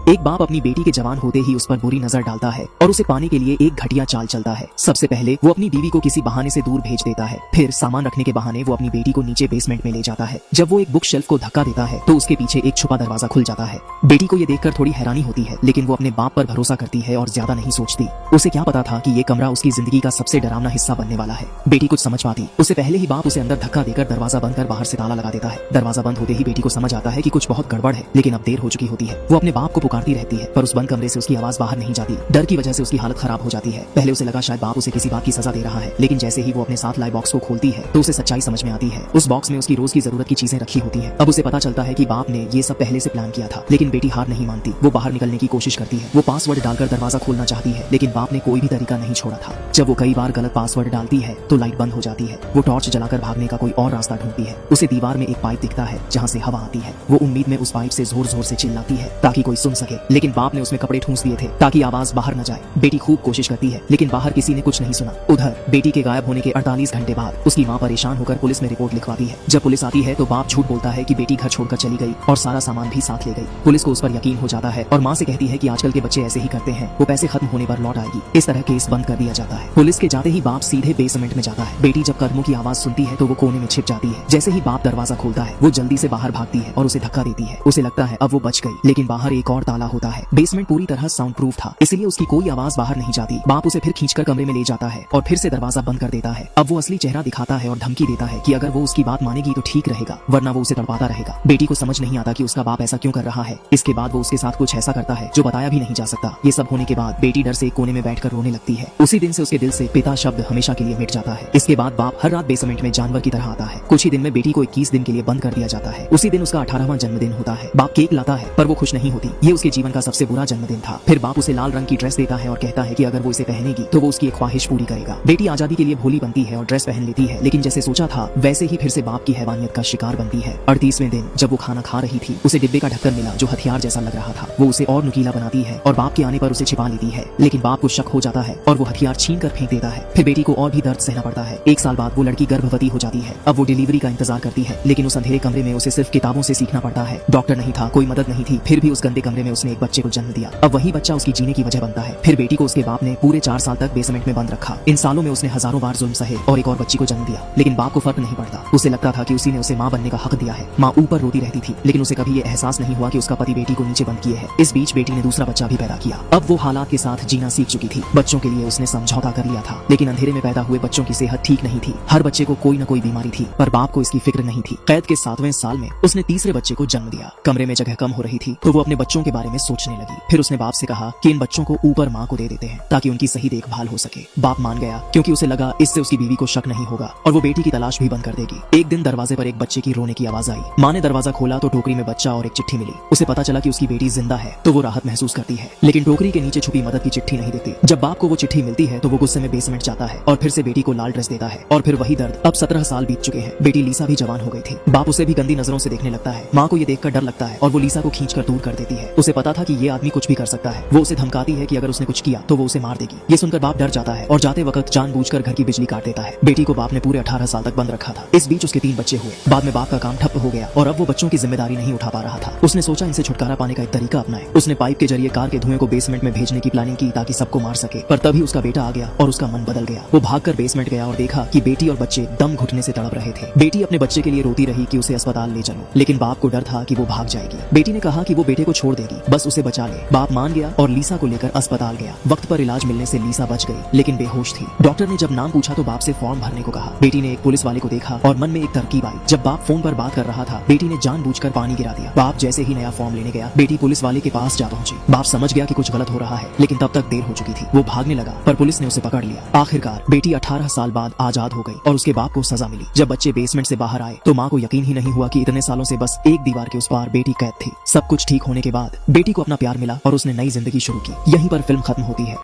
एक बाप अपनी बेटी के जवान होते ही उस पर बुरी नजर डालता है और उसे पाने के लिए एक घटिया चाल चलता है। सबसे पहले वो अपनी बीवी को किसी बहाने से दूर भेज देता है, फिर सामान रखने के बहाने वो अपनी बेटी को नीचे बेसमेंट में ले जाता है। जब वो एक बुक शेल्फ को धक्का देता है तो उसके पीछे एक छुपा दरवाजा खुल जाता है। बेटी को ये देखकर थोड़ी हैरानी होती है, लेकिन वो अपने बाप पर भरोसा करती है और ज्यादा नहीं सोचती। उसे क्या पता था कि ये कमरा उसकी जिंदगी का सबसे डरावना हिस्सा बनने वाला है। बेटी कुछ समझ पाती उससे पहले ही बाप उसे अंदर धक्का देकर दरवाजा बंद कर बाहर से ताला लगा देता है। दरवाजा बंद होते ही बेटी को समझ आता है कि कुछ बहुत गड़बड़ है, लेकिन अब देर हो चुकी होती है। वो अपने बाप को पुकारती रहती है, पर उस बंद कमरे से उसकी आवाज बाहर नहीं जाती। डर की वजह से उसकी हालत खराब हो जाती है। पहले उसे लगा शायद बाप उसे किसी बात की सजा दे रहा है, लेकिन जैसे ही वो अपने साथ लाए बॉक्स को खोलती है तो उसे सच्चाई समझ में आती है। उस बॉक्स में उसकी रोज की जरूरत की चीजें रखी होती है। अब उसे पता चलता है कि बाप ने ये सब पहले से प्लान किया था, लेकिन बेटी हार नहीं मानती। वो बाहर निकलने की कोशिश करती है। वो पासवर्ड डालकर दरवाजा खोलना चाहती है, लेकिन बाप ने कोई भी तरीका नहीं छोड़ा था। जब वो कई बार गलत पासवर्ड डालती है तो लाइट बंद हो जाती है। वो टॉर्च जलाकर भागने का कोई और रास्ता ढूंढती है। उसे दीवार में एक पाइप दिखता है जहाँ से हवा आती है। वो उम्मीद में उस पाइप से जोर जोर से चिल्लाती है ताकि कोई सुन सके, लेकिन बाप ने उसमें कपड़े ठूंस दिए थे ताकि आवाज बाहर न जाए। बेटी खूब कोशिश करती है, लेकिन बाहर किसी ने कुछ नहीं सुना। उधर बेटी के गायब होने के 48 घंटे बाद उसकी माँ परेशान होकर पुलिस में रिपोर्ट लिखवाती है। जब पुलिस आती है तो बाप झूठ बोलता है कि बेटी घर छोड़कर चली गई और सारा सामान भी साथ ले गई। पुलिस को उस पर यकीन हो जाता है और माँ से कहती है कि आजकल के बच्चे ऐसे ही करते हैं, वो पैसे खत्म होने पर लौट आएगी। इस तरह केस बंद कर दिया जाता है। पुलिस के जाते ही बाप सीधे बेसमेंट में जाता है। बेटी जब कदमों की आवाज सुनती है तो वो कोने में छिप जाती है। जैसे ही बाप दरवाजा खोलता है वो जल्दी से बाहर भागती है और उसे धक्का देती है। उसे लगता है अब वो बच गई, लेकिन बाहर एक और ताला होता है। बेसमेंट पूरी तरह साउंड प्रूफ था, इसलिए उसकी कोई आवाज बाहर नहीं जाती। बाप उसे फिर खींचकर कमरे में ले जाता है और फिर से दरवाजा बंद कर देता है। अब वो असली चेहरा दिखाता है और धमकी देता है कि अगर वो उसकी बात मानेगी तो ठीक रहेगा, वरना वो उसे तड़पाता रहेगा। बेटी को समझ नहीं आता कि उसका बाप ऐसा क्यों कर रहा है। इसके बाद वो उसके साथ कुछ ऐसा करता है जो बताया भी नहीं जा सकता। ये सब होने के बाद बेटी डर से एक कोने में बैठकर रोने लगती है। उसी दिन से उसके दिल से पिता शब्द हमेशा के लिए मिट जाता है। इसके बाद बाप हर रात बेसमेंट में जानवर की तरह आता है। कुछ ही दिन में बेटी को 21 दिन के लिए बंद कर दिया जाता है। उसी दिन उसका 18वां जन्मदिन होता है। बाप केक लाता है, पर वो खुश नहीं होती। ये उसके जीवन का सबसे बुरा जन्मदिन था। फिर बाप उसे लाल रंग की ड्रेस देता है और कहता है कि अगर वो इसे पहनेगी तो वो उसकी एक ख्वाहिश पूरी करेगा। बेटी आजादी के लिए भोली बनती है और ड्रेस पहन लेती है, लेकिन जैसे सोचा था वैसे ही फिर से बाप की हैवानियत का शिकार बनती है। 38वें दिन जब वो खाना खा रही थी, उसे डिब्बे का ढक्कन मिला जो हथियार जैसा लग रहा था। वो उसे और नुकीला बनाती है और बाप के आने पर उसे छिपा लेती है, लेकिन बाप को शक हो जाता है और वो हथियार छीन कर फेंक देता है। फिर बेटी को और भी दर्द सहना पड़ता है। 1 साल बाद वो लड़की गर्भवती हो जाती है। अब वो डिलीवरी का इंतजार करती है, लेकिन उस अंधेरे कमरे में उसे सिर्फ किताबों से सीखना पड़ता है। डॉक्टर नहीं था, कोई मदद नहीं थी, फिर भी उस गंदे कमरे में उसने एक बच्चे को जन्म दिया। अब वही बच्चा उसकी जीने की वजह बनता है। फिर बेटी को उसके बाप ने पूरे 4 साल तक बेसमेंट में बंद रखा। इन सालों में उसने हजारों बार जुल्म सहे और एक और बच्ची को जन्म दिया, लेकिन बाप को फर्क नहीं पड़ता। उसे लगता था कि उसी ने उसे माँ बनने का हक दिया है। माँ ऊपर रोती रहती थी, लेकिन उसे कभी ये एहसास नहीं हुआ कि उसका पति बेटी को नीचे बंद किए है। इस बीच बेटी ने दूसरा बच्चा भी पैदा किया। अब वो हालात के साथ जीना सीख चुकी थी। बच्चों के लिए उसने समझौता कर लिया था, लेकिन अंधेरे में पैदा हुए बच्चों की सेहत ठीक नहीं थी। हर बच्चे को कोई न कोई बीमारी थी, पर बाप को इसकी फिक्र नहीं थी। कैद के 7वें साल में उसने तीसरे बच्चे को जन्म दिया। कमरे में जगह कम हो रही थी तो वो अपने बच्चों के बारे में सोचने लगी। फिर उसने बाप से कहा कि इन बच्चों को ऊपर माँ को दे देते हैं ताकि उनकी सही देखभाल हो सके। बाप मान गया क्योंकि उसे लगा इससे उसकी बीवी को शक नहीं होगा और वो बेटी की तलाश भी बंद कर देगी। एक दिन दरवाजे पर एक बच्चे की रोने की आवाज आई। माँ ने दरवाजा खोला तो टोकरी में बच्चा और एक चिट्ठी मिली। उसे पता चला कि उसकी बेटी जिंदा है तो वो राहत महसूस करती है, लेकिन टोकरी के नीचे छुपी मदद की चिट्ठी नहीं देती। जब बाप को वो चिट्ठी मिलती है तो वो गुस्से में बेसमेंट जाता है और फिर से बेटी को लाल ड्रेस देता है और फिर वही दर्द। अब 17 साल बीत चुके हैं। बेटी लीसा भी जवान हो गई थी। बाप उसे भी गंदी नजरों से देखने लगता है। माँ को ये देखकर डर लगता है और वो लीसा को खींचकर दूर कर देती है। उसे पता था कि ये आदमी कुछ भी कर सकता है। वो उसे धमकाती है कि अगर उसने कुछ किया तो वो उसे मार देगी। ये सुनकर बाप डर जाता है और जाते वक्त जानबूझकर घर की बिजली काट देता है। बेटी को बाप ने पूरे 18 साल तक बंद रखा था। इस बीच उसके 3 बच्चे हुए। बाद में बाप का काम ठप्प हो गया और अब वो बच्चों की जिम्मेदारी नहीं उठा पा रहा था। उसने सोचा इनसे छुटकारा पाने का एक तरीका अपनाए। उसने पाइप के जरिए कार के धुएं को बेसमेंट में भेजने की प्लानिंग की ताकि सबको मार सके, पर तभी उसका बेटा आ गया और उसका मन बदल गया। वो भागकर बेसमेंट गया और देखा कि बेटी और बच्चे दम घुटने से तड़प रहे थे। बेटी अपने बच्चे के लिए रोती रही कि उसे अस्पताल ले चलो, लेकिन बाप को डर था कि वो भाग जाएगी। बेटी ने कहा कि वो बेटे को छोड़ देगी, बस उसे बचा ले। बाप मान गया और लीसा को लेकर अस्पताल गया। वक्त पर इलाज मिलने से लीसा बच गई, लेकिन बेहोश थी। डॉक्टर ने जब नाम पूछा तो बाप से फॉर्म भरने को कहा। बेटी ने एक पुलिस वाले को देखा और मन में एक तरकीब आई। जब बाप फोन पर बात कर रहा था, बेटी ने जानबूझकर पानी गिरा दिया। बाप जैसे ही नया फॉर्म लेने गया, बेटी पुलिस वाले के पास जा पहुंची। बाप समझ गया कि कुछ गलत हो रहा है, लेकिन तब तक देर हो चुकी थी। वो भागने लगा, पर पुलिस ने उसे पकड़ लिया। आखिरकार बेटी 18 साल बाद आजाद हो गई और उसके बाप को सजा मिली। जब बच्चे बेसमेंट से बाहर आए तो माँ को यकीन ही नहीं हुआ कि इतने सालों से बस एक दीवार के उस पार बेटी कैद थी। सब कुछ ठीक होने के बाद बेटी को अपना प्यार मिला और उसने नई जिंदगी शुरू की। यहीं पर फिल्म खत्म होती है।